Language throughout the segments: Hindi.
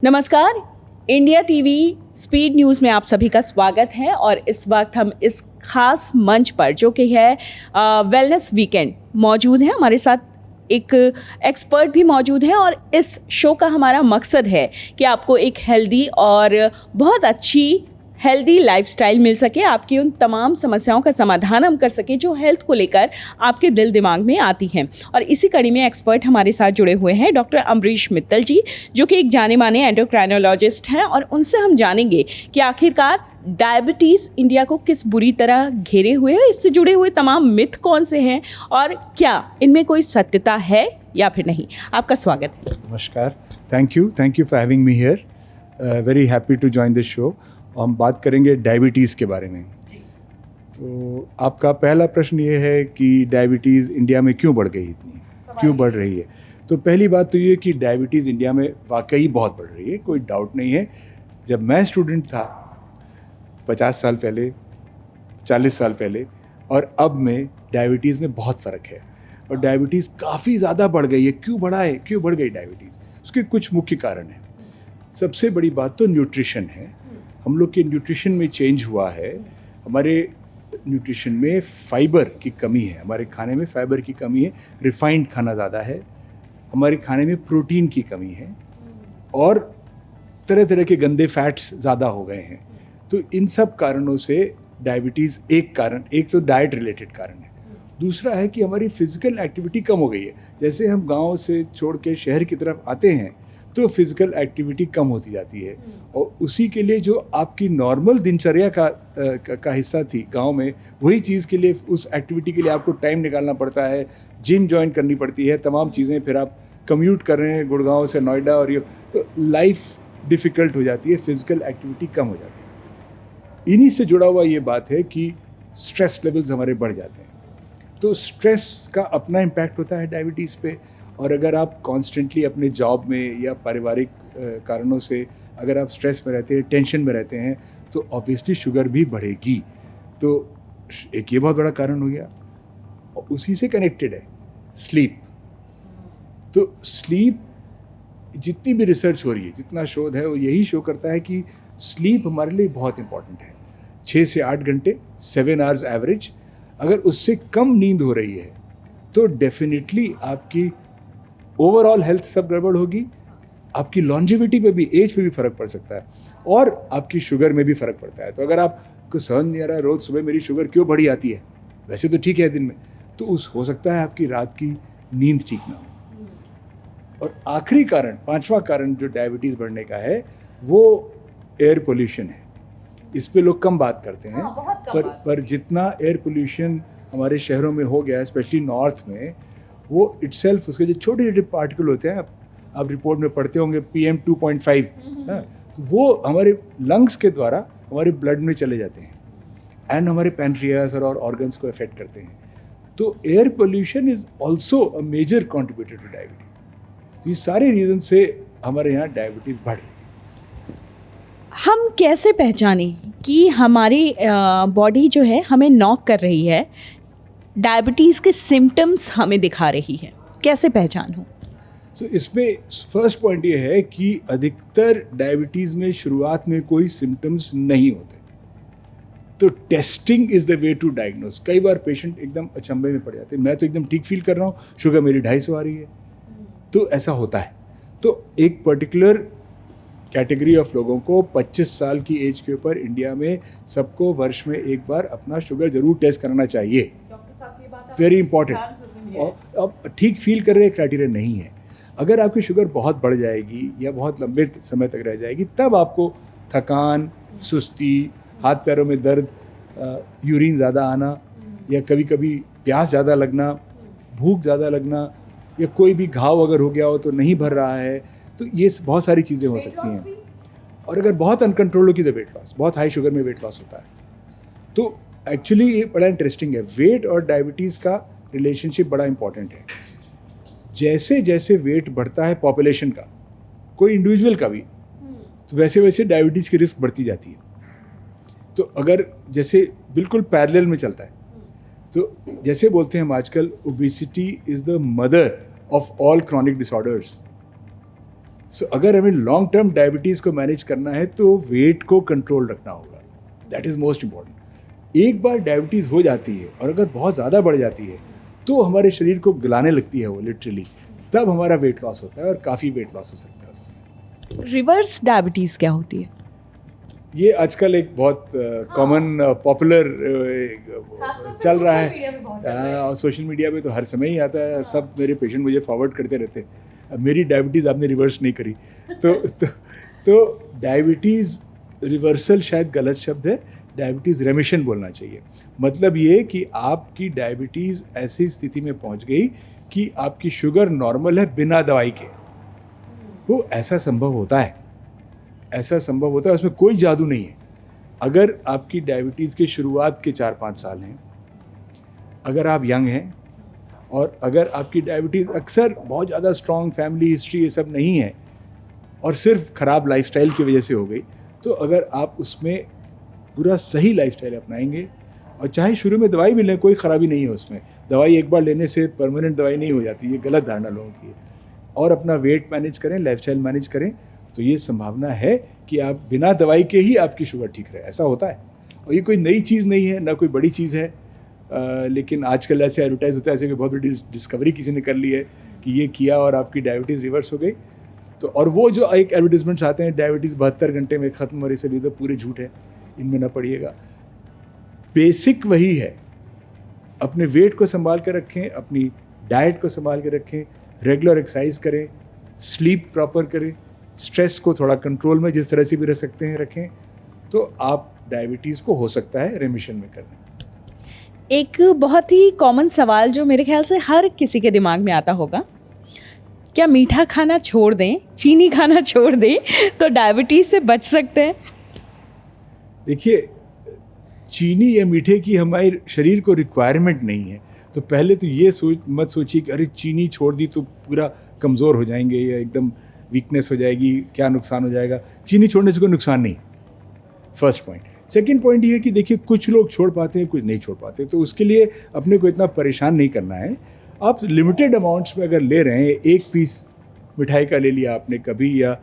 नमस्कार। इंडिया टीवी स्पीड न्यूज़ में आप सभी का स्वागत है और इस वक्त हम इस खास मंच पर जो कि है वेलनेस वीकेंड मौजूद है। हमारे साथ एक एक्सपर्ट भी मौजूद है और इस शो का हमारा मकसद है कि आपको एक हेल्दी और बहुत अच्छी हेल्दी लाइफस्टाइल मिल सके, आपकी उन तमाम समस्याओं का समाधान हम कर सकें जो हेल्थ को लेकर आपके दिल दिमाग में आती हैं। और इसी कड़ी में एक्सपर्ट हमारे साथ जुड़े हुए हैं डॉक्टर अमरीश मित्तल जी, जो कि एक जाने माने एंडोक्राइनोलॉजिस्ट हैं, और उनसे हम जानेंगे कि आखिरकार डायबिटीज़ इंडिया को किस बुरी तरह घेरे हुए है, इससे जुड़े हुए तमाम मिथ कौन से हैं और क्या इनमें कोई सत्यता है या फिर नहीं। आपका स्वागत है। नमस्कार, thank you for having me here. Very happy to join this show. हम बात करेंगे डायबिटीज़ के बारे में। तो आपका पहला प्रश्न ये है कि डायबिटीज़ इंडिया में क्यों बढ़ गई, इतनी क्यों बढ़ रही है। तो पहली बात तो ये कि डायबिटीज़ इंडिया में वाकई बहुत बढ़ रही है, कोई डाउट नहीं है। जब मैं स्टूडेंट था 50 साल पहले, 40 साल पहले और अब में डायबिटीज़ में बहुत फ़र्क है और डायबिटीज़ काफ़ी ज़्यादा बढ़ गई है। क्यों बढ़ गई डायबिटीज़? उसके कुछ मुख्य कारण हैं। सबसे बड़ी बात तो न्यूट्रिशन है। हम लोग के न्यूट्रिशन में चेंज हुआ है। हमारे न्यूट्रिशन में फाइबर की कमी है, हमारे खाने में फाइबर की कमी है, रिफाइंड खाना ज़्यादा है, हमारे खाने में प्रोटीन की कमी है और तरह तरह के गंदे फैट्स ज़्यादा हो गए हैं। तो इन सब कारणों से डायबिटीज़ एक कारण, एक तो डाइट रिलेटेड कारण है। दूसरा है कि हमारी फिज़िकल एक्टिविटी कम हो गई है। जैसे हम गांव से छोड़ के शहर की तरफ आते हैं तो फिज़िकल एक्टिविटी कम होती जाती है और उसी के लिए जो आपकी नॉर्मल दिनचर्या का हिस्सा थी गांव में, वही चीज़ के लिए, उस एक्टिविटी के लिए आपको टाइम निकालना पड़ता है, जिम ज्वाइन करनी पड़ती है, तमाम चीज़ें। फिर आप कम्यूट कर रहे हैं गुड़गांव से नोएडा और ये, तो लाइफ डिफ़िकल्ट हो जाती है, फिज़िकल एक्टिविटी कम हो जाती है। इन्हीं से जुड़ा हुआ ये बात है कि स्ट्रेस लेवल्स हमारे बढ़ जाते हैं। तो स्ट्रेस का अपना इम्पैक्ट होता है डायबिटीज़ पे। और अगर आप कॉन्स्टेंटली अपने जॉब में या पारिवारिक कारणों से अगर आप स्ट्रेस में रहते हैं, टेंशन में रहते हैं, तो ऑब्वियसली शुगर भी बढ़ेगी। तो एक ये बहुत बड़ा कारण हो गया। और उसी से कनेक्टेड है स्लीप। तो स्लीप, जितनी भी रिसर्च हो रही है, जितना शोध है, वो यही शो करता है कि स्लीप हमारे लिए बहुत इंपॉर्टेंट है। 6 से 8 घंटे, 7 आवर्स एवरेज। अगर उससे कम नींद हो रही है तो डेफिनेटली आपकी ओवरऑल हेल्थ सब गड़बड़ होगी, आपकी लॉन्जेविटी पे भी, एज पे भी फ़र्क पड़ सकता है और आपकी शुगर में भी फ़र्क पड़ता है। तो अगर आपको सहन नहीं आ रहा है रोज़ सुबह मेरी शुगर क्यों बढ़ी आती है, वैसे तो ठीक है दिन में, तो हो सकता है आपकी रात की नींद ठीक ना हो। और आखिरी कारण, 5वां कारण जो डायबिटीज़ बढ़ने का है, वो एयर पोल्यूशन है। इस पे लोग कम बात करते हैं। पर जितना एयर पोल्यूशन हमारे शहरों में हो गया है, स्पेशली नॉर्थ में, वो इटसेल्फ, उसके जो छोटे छोटे पार्टिकल होते हैं, आप रिपोर्ट में पढ़ते होंगे PM 2.5, तो वो हमारे लंग्स के द्वारा हमारे ब्लड में चले जाते हैं एंड हमारे पैनक्रियास और ऑर्गन्स को अफेक्ट करते हैं। तो air pollution is also a major contributor to diabetes. तो ये सारे रीज़न से हमारे यहाँ डायबिटीज़ बढ़ रही है। हम कैसे पहचानें कि हमारी बॉडी जो है हमें नॉक कर रही है, डायबिटीज़ के सिम्टम्स हमें दिखा रही है, कैसे पहचान हो? तो इसमें फर्स्ट पॉइंट ये है कि अधिकतर डायबिटीज़ में शुरुआत में कोई सिम्टम्स नहीं होते। तो testing is the way to diagnose. कई बार पेशेंट एकदम अचंभे में पड़ जाते हैं, मैं तो एकदम ठीक फील कर रहा हूँ, शुगर मेरी 250 आ रही है। तो ऐसा होता है। तो एक पर्टिकुलर कैटेगरी ऑफ लोगों को 25 साल की एज के ऊपर इंडिया में सबको वर्ष में एक बार अपना शुगर ज़रूर टेस्ट कराना चाहिए। Very important. और अब ठीक फील कर रहे क्राइटेरिया नहीं है। अगर आपकी शुगर बहुत बढ़ जाएगी या बहुत लंबे समय तक रह जाएगी, तब आपको थकान, सुस्ती, हाथ पैरों में दर्द, यूरिन ज़्यादा आना या कभी कभी प्यास ज़्यादा लगना, भूख ज़्यादा लगना, या कोई भी घाव अगर हो गया हो तो नहीं भर रहा है, तो ये बहुत सारी चीज़ें हो सकती हैं। और अगर बहुत अनकंट्रोल होगी तो वेट लॉस, बहुत हाई शुगर में वेट लॉस होता है। तो एक्चुअली ये बड़ा इंटरेस्टिंग है। वेट और डायबिटीज़ का रिलेशनशिप बड़ा इंपॉर्टेंट है। जैसे जैसे वेट बढ़ता है पॉपुलेशन का, कोई इंडिविजुअल का भी, तो वैसे वैसे डायबिटीज़ की रिस्क बढ़ती जाती है। तो अगर जैसे बिल्कुल पैरेलल में चलता है, तो जैसे बोलते हैं हम आजकल, obesity is the mother of all chronic disorders. So अगर हमें लॉन्ग टर्म डायबिटीज़ को मैनेज करना है तो वेट को कंट्रोल रखना होगा, दैट इज़ मोस्ट इम्पॉर्टेंट। एक बार डायबिटीज़ हो जाती है और अगर बहुत ज़्यादा बढ़ जाती है तो हमारे शरीर को गलाने लगती है वो लिटरली, तब हमारा वेट लॉस होता है और काफ़ी वेट लॉस हो सकता है उससे। रिवर्स डायबिटीज़ क्या होती है? ये आजकल एक बहुत कॉमन पॉपुलर चल रहा है, और सोशल मीडिया पे तो हर समय ही आता है, सब मेरे पेशेंट मुझे फॉरवर्ड करते रहते हैं। अब मेरी डायबिटीज़ आपने रिवर्स नहीं करी तो डायबिटीज़ रिवर्सल शायद गलत शब्द है, डायबिटीज़ रेमिशन बोलना चाहिए। मतलब ये कि आपकी डायबिटीज़ ऐसी स्थिति में पहुंच गई कि आपकी शुगर नॉर्मल है बिना दवाई के। वो ऐसा संभव होता है, ऐसा संभव होता है, उसमें कोई जादू नहीं है। अगर आपकी डायबिटीज़ के शुरुआत के 4-5 साल हैं, अगर आप यंग हैं और अगर आपकी डायबिटीज़ अक्सर बहुत ज़्यादा स्ट्रॉन्ग फैमिली हिस्ट्री ये सब नहीं है और सिर्फ ख़राब लाइफस्टाइल की वजह से हो गई, तो अगर आप उसमें पूरा सही लाइफस्टाइल अपनाएंगे और चाहे शुरू में दवाई भी लें, कोई ख़राबी नहीं है उसमें। दवाई एक बार लेने से परमानेंट दवाई नहीं हो जाती, ये गलत धारणा लोगों की है। और अपना वेट मैनेज करें, लाइफस्टाइल मैनेज करें, तो ये संभावना है कि आप बिना दवाई के ही आपकी शुगर ठीक रहे। ऐसा होता है और ये कोई नई चीज़ नहीं है, ना कोई बड़ी चीज़ है, लेकिन आजकल ऐसे एडवर्टाइज होता है ऐसे कि बहुत बड़ी डिस्कवरी किसी ने कर ली है कि ये किया और आपकी डायबिटीज़ रिवर्स हो गई। तो और वो जो एक एडवर्टीजमेंट्स आते हैं डायबिटीज़ 72 घंटे में ख़त्म और इसलिए तो पूरे झूठ है, इनमें ना पड़िएगा। बेसिक वही है, अपने वेट को संभाल कर रखें, अपनी डाइट को संभाल कर रखें, रेगुलर एक्सरसाइज करें, स्लीप प्रॉपर करें, स्ट्रेस को थोड़ा कंट्रोल में जिस तरह से भी रख सकते हैं रखें, तो आप डायबिटीज़ को हो सकता है रेमिशन में करना। एक बहुत ही कॉमन सवाल जो मेरे ख्याल से हर किसी के दिमाग में आता होगा, क्या मीठा खाना छोड़ दें, चीनी खाना छोड़ दें तो डायबिटीज़ से बच सकते हैं? देखिए, चीनी या मीठे की हमारे शरीर को रिक्वायरमेंट नहीं है, तो पहले तो ये मत सोचिए कि अरे चीनी छोड़ दी तो पूरा कमज़ोर हो जाएंगे या एकदम वीकनेस हो जाएगी, क्या नुकसान हो जाएगा। चीनी छोड़ने से कोई नुकसान नहीं, फर्स्ट पॉइंट। सेकंड पॉइंट ये है कि देखिए कुछ लोग छोड़ पाते हैं, कुछ नहीं छोड़ पाते, तो उसके लिए अपने को इतना परेशान नहीं करना है। आप लिमिटेड अमाउंट्स में अगर ले रहे हैं, एक पीस मिठाई का ले लिया आपने कभी, या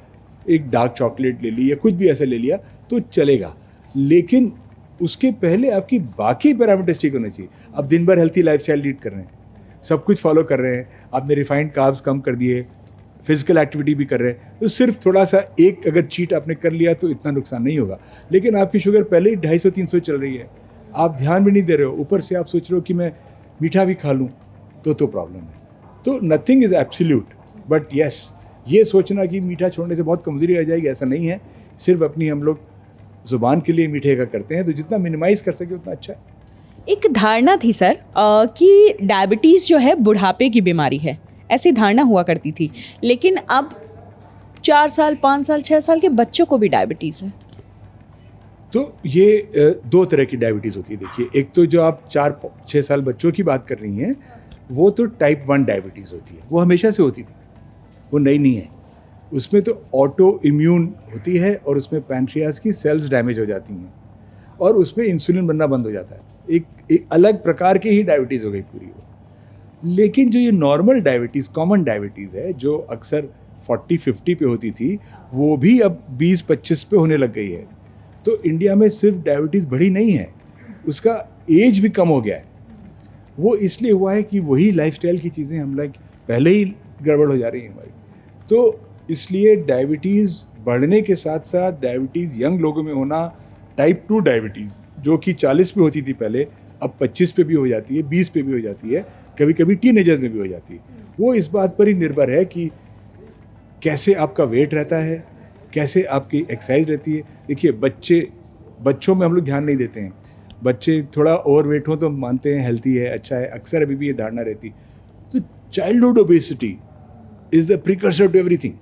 एक डार्क चॉकलेट ले ली, या कुछ भी ऐसा ले लिया तो चलेगा, लेकिन उसके पहले आपकी बाकी पैरामीटर्स ठीक होने चाहिए। आप दिन भर हेल्थी लाइफस्टाइल लीड कर रहे हैं, सब कुछ फॉलो कर रहे हैं, आपने रिफाइंड कार्ब्स कम कर दिए, फिजिकल एक्टिविटी भी कर रहे हैं, तो सिर्फ थोड़ा सा एक अगर चीट आपने कर लिया तो इतना नुकसान नहीं होगा। लेकिन आपकी शुगर पहले ही 250-300 चल रही है, आप ध्यान भी नहीं दे रहे हो, ऊपर से आप सोच रहे हो कि मैं मीठा भी खा लूँ, तो प्रॉब्लम है। तो nothing is absolute, but yes, ये सोचना कि मीठा छोड़ने से बहुत कमज़ोरी आ जाएगी, ऐसा नहीं है। सिर्फ अपनी हम लोग ज़ुबान के लिए मीठे का करते हैं, तो जितना मिनिमाइज़ कर सके उतना अच्छा है। एक धारणा थी सर कि डायबिटीज़ जो है बुढ़ापे की बीमारी है, ऐसी धारणा हुआ करती थी, लेकिन अब 4 साल, 5 साल, 6 साल के बच्चों को भी डायबिटीज़ है। तो ये 2 तरह की डायबिटीज़ होती है। देखिए, एक तो जो आप 4-6 साल बच्चों की बात कर रही हैं, वो तो टाइप 1 डायबिटीज़ होती है, वो हमेशा से होती थी, वो नई नहीं है। उसमें तो ऑटो इम्यून होती है और उसमें पैनक्रियाज की सेल्स डैमेज हो जाती हैं और उसमें इंसुलिन बनना बंद हो जाता है। एक अलग प्रकार की ही डायबिटीज़ हो गई पूरी वो। लेकिन जो ये नॉर्मल डायबिटीज़, कॉमन डायबिटीज़ है, जो अक्सर 40-50 पे होती थी, वो भी अब 20-25 पे होने लग गई है। तो इंडिया में सिर्फ डायबिटीज़ बढ़ी नहीं है, उसका एज भी कम हो गया है। वो इसलिए हुआ है कि वही लाइफस्टाइल की चीज़ें हम लोग पहले ही गड़बड़ हो जा रही हैं हमारी। तो इसलिए डायबिटीज़ बढ़ने के साथ साथ डायबिटीज़ यंग लोगों में होना, टाइप 2 डायबिटीज़ जो कि 40 पे होती थी पहले, अब 25 पे भी हो जाती है, 20 पे भी हो जाती है, कभी कभी टीनेजर्स में भी हो जाती है। वो इस बात पर ही निर्भर है कि कैसे आपका वेट रहता है, कैसे आपकी एक्सरसाइज रहती है। देखिए, बच्चों में हम लोग ध्यान नहीं देते हैं, बच्चे थोड़ा ओवरवेट हो तो मानते हैं हेल्थी है, अच्छा है, अक्सर अभी भी ये धारणा रहती। तो childhood obesity is the precursor to everything.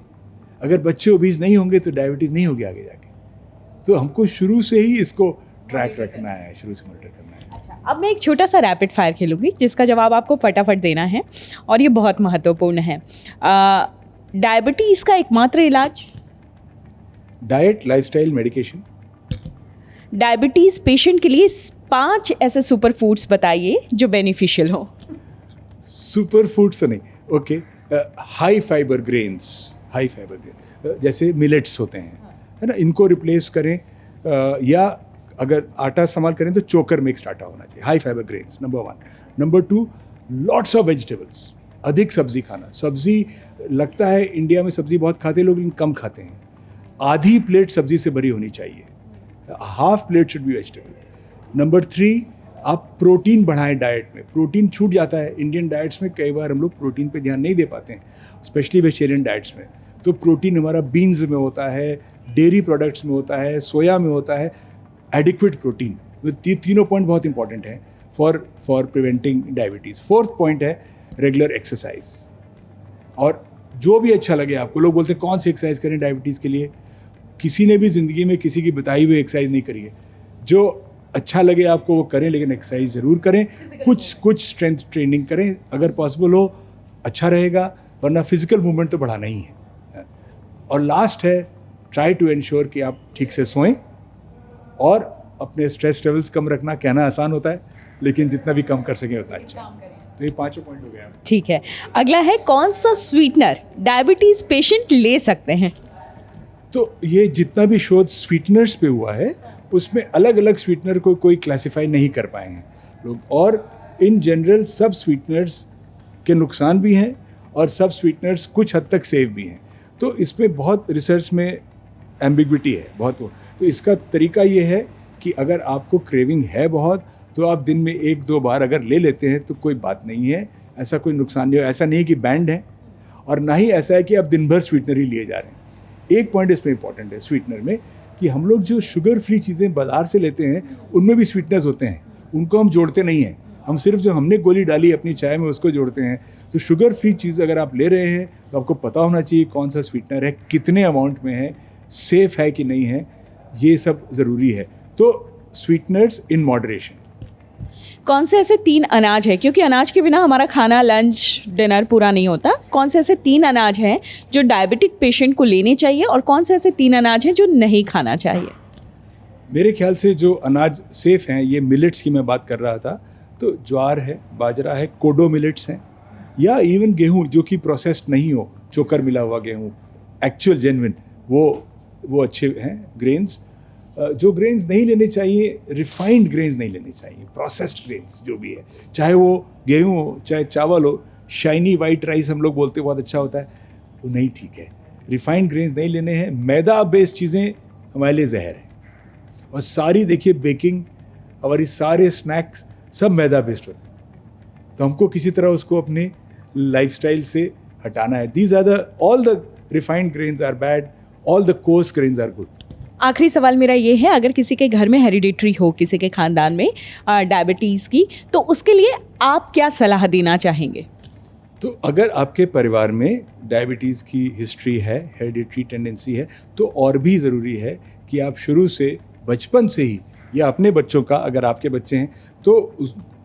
अगर बच्चे ओबीज नहीं होंगे तो डायबिटीज़ नहीं होगी आगे जाके। तो हमको शुरू से ही इसको ट्रैक रखना है, शुरू से मॉनिटर करना है। अच्छा, अब मैं एक छोटा सा रैपिड फायर खेलूंगी जिसका जवाब आपको फटाफट देना है और ये बहुत महत्वपूर्ण है। डायबिटीज़ का एकमात्र इलाज? Diet, lifestyle, medication. Diabetes patient के लिए 5 ऐसे सुपर फूड्स बताइए जो बेनिफिशियल हो। सुपर फूड्स तो नहीं, ओके, हाई फाइबर ग्रेन्स, जैसे मिलेट्स होते हैं, है ना, इनको रिप्लेस करें, या अगर आटा इस्तेमाल करें तो चोकर मिक्स्ड आटा होना चाहिए, high fibre grains, number 1। Number 2, lots of vegetables, अधिक सब्जी खाना। सब्जी लगता है इंडिया में सब्जी बहुत खाते हैं लोग, लेकिन कम खाते हैं। आधी प्लेट सब्जी से भरी होनी चाहिए, half plate should be vegetable. Number 3, आप प्रोटीन बढ़ाएं डाइट में। प्रोटीन छूट जाता है इंडियन डाइट्स में, कई बार हम लोग प्रोटीन पे ध्यान नहीं दे पाते हैं, स्पेशली वेजिटेरियन डाइट्स में। तो प्रोटीन हमारा बीन्स में होता है, डेयरी प्रोडक्ट्स में होता है, सोया में होता है, एडिक्वेट प्रोटीन। तीनों पॉइंट बहुत इंपॉर्टेंट हैं for preventing diabetes. 4th point है रेगुलर एक्सरसाइज। और जो भी अच्छा लगे आपको, लोग बोलते हैं कौन सी एक्सरसाइज करें डायबिटीज़ के लिए। किसी ने भी ज़िंदगी में किसी की बताई हुई एक्सरसाइज नहीं करी है। जो अच्छा लगे आपको वो करें, लेकिन एक्सरसाइज ज़रूर करें। कुछ स्ट्रेंथ ट्रेनिंग करें अगर पॉसिबल हो, अच्छा रहेगा, वरना फिजिकल मूवमेंट तो बढ़ाना ही है। और लास्ट है, ट्राई टू एंश्योर कि आप ठीक से सोएं और अपने स्ट्रेस लेवल्स कम रखना। कहना आसान होता है, लेकिन जितना भी कम कर सकें उतना अच्छा। तो ये 5 पॉइंट हो गया। ठीक है, अगला है कौन सा स्वीटनर डायबिटीज़ पेशेंट ले सकते हैं? तो ये जितना भी शोध स्वीटनर्स पे हुआ है, उसमें अलग अलग स्वीटनर को कोई क्लासिफाई नहीं कर पाए हैं लोग। और इन जनरल सब स्वीटनर्स के नुकसान भी हैं और सब स्वीटनर्स कुछ हद तक सेफ भी हैं। तो इसमें बहुत रिसर्च में एम्बिग्विटी है बहुत। तो इसका तरीका ये है कि अगर आपको क्रेविंग है बहुत, तो आप दिन में 1-2 बार अगर ले लेते हैं तो कोई बात नहीं है, ऐसा कोई नुकसान नहीं है। ऐसा नहीं है कि बैंड है, और ना ही ऐसा है कि आप दिन भर स्वीटनर ही लिए जा रहे हैं। एक पॉइंट इसमें इंपॉर्टेंट है स्वीटनर में, कि हम लोग जो शुगर फ्री चीज़ें बाज़ार से लेते हैं उनमें भी स्वीटनर्स होते हैं, उनको हम जोड़ते नहीं हैं। हम सिर्फ जो हमने गोली डाली अपनी चाय में उसको जोड़ते हैं। तो शुगर फ्री चीज़ अगर आप ले रहे हैं तो आपको पता होना चाहिए कौन सा स्वीटनर है, कितने अमाउंट में है, सेफ़ है कि नहीं है, ये सब ज़रूरी है। तो स्वीटनर्स इन मॉडरेशन। कौन से ऐसे 3 अनाज है, क्योंकि अनाज के बिना हमारा खाना, लंच, डिनर पूरा नहीं होता, कौन से ऐसे 3 अनाज हैं जो डायबिटिक पेशेंट को लेने चाहिए और कौन से ऐसे 3 अनाज हैं जो नहीं खाना चाहिए? मेरे ख्याल से जो अनाज सेफ़ हैं, ये मिलेट्स की मैं बात कर रहा था, तो ज्वार है, बाजरा है, कोडो मिलेट्स हैं, या इवन गेहूँ जो कि प्रोसेस्ड नहीं हो, चोकर मिला हुआ गेहूँ, एक्चुअल जेन्युइन, वो अच्छे हैं ग्रेन्स। जो ग्रेन्स नहीं लेने चाहिए, रिफाइंड ग्रेन्स नहीं लेने चाहिए, प्रोसेस्ड ग्रेन्स जो भी है, चाहे वो गेहूँ हो, चाहे चावल हो। शाइनी वाइट राइस हम लोग बोलते बहुत अच्छा होता है, वो नहीं ठीक है। रिफाइंड ग्रेन्स नहीं लेने हैं। मैदा बेस्ड चीज़ें हमारे लिए जहर है। और सारी देखिए बेकिंग, हमारी सारे स्नैक्स सब मैदा बेस्ड होते हैं, तो हमको किसी तरह उसको अपने लाइफस्टाइल से हटाना है। These are all the refined grains are bad, all the coarse grains are good. आखिरी सवाल मेरा ये है, अगर किसी के घर में हेरिडिटरी हो, किसी के खानदान में डायबिटीज़ की, तो उसके लिए आप क्या सलाह देना चाहेंगे? तो अगर आपके परिवार में डायबिटीज़ की हिस्ट्री है, हेरिडिटरी टेंडेंसी है, तो और भी ज़रूरी है कि आप शुरू से, बचपन से ही, या अपने बच्चों का, अगर आपके बच्चे हैं तो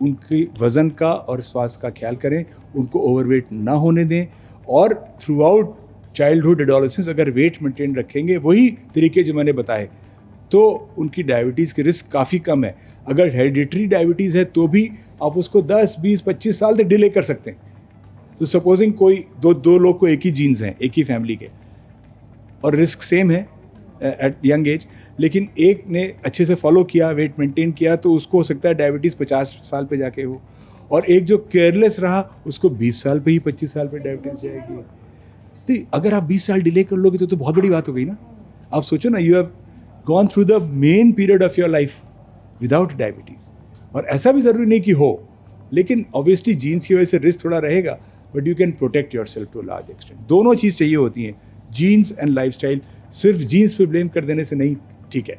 उनके वज़न का और स्वास्थ्य का ख्याल करें, उनको ओवरवेट ना होने दें। और थ्रू आउट चाइल्डहुड, एडोलेसेंस अगर वेट मेंटेन रखेंगे, वही तरीके जो मैंने बताए, तो उनकी डायबिटीज़ के रिस्क काफ़ी कम है। अगर हेरिडिटरी डायबिटीज़ है तो भी आप उसको 10, 20, 25 साल तक डिले कर सकते हैं। तो सपोजिंग कोई दो लोग को एक ही जीन्स हैं, एक ही फैमिली के, और रिस्क सेम है एट यंग एज, लेकिन एक ने अच्छे से फॉलो किया, वेट मेंटेन किया, तो उसको हो सकता है डायबिटीज़ 50 साल पे जाके हो, और एक जो केयरलेस रहा उसको 20 साल पे ही, 25 साल पे डायबिटीज़ जाएगी। तो अगर आप 20 साल डिले कर लोगे तो बहुत बड़ी बात हो गई ना। आप सोचो ना, you have gone through the main period of your life without diabetes. और ऐसा भी ज़रूरी नहीं कि हो, लेकिन ऑब्वियसली जीन्स की वजह से रिस्क थोड़ा रहेगा, but you can protect yourself to large extent. दोनों चीज़ चाहिए होती हैं, जीन्स एंड लाइफस्टाइल। सिर्फ जीन्स पे ब्लेम कर देने से नहीं, ठीक है,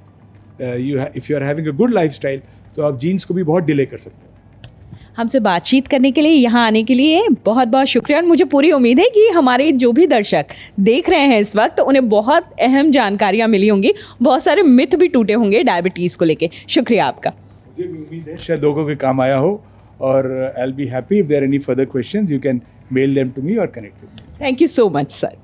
if you are having a good lifestyle तो आप जीन्स को भी बहुत डिले कर सकते हैं। हमसे बातचीत करने के लिए, यहाँ आने के लिए बहुत बहुत शुक्रिया। और मुझे पूरी उम्मीद है कि हमारे जो भी दर्शक देख रहे हैं इस वक्त, उन्हें बहुत अहम जानकारियाँ मिली होंगी, बहुत सारे मिथ भी टूटे होंगे डायबिटीज़ को लेके। शुक्रिया आपका। मुझे भी उम्मीद है शायद लोगों के काम आया हो, और I will be happy if there are any further questions, you can mail them to me और connect with me. Thank you so much sir.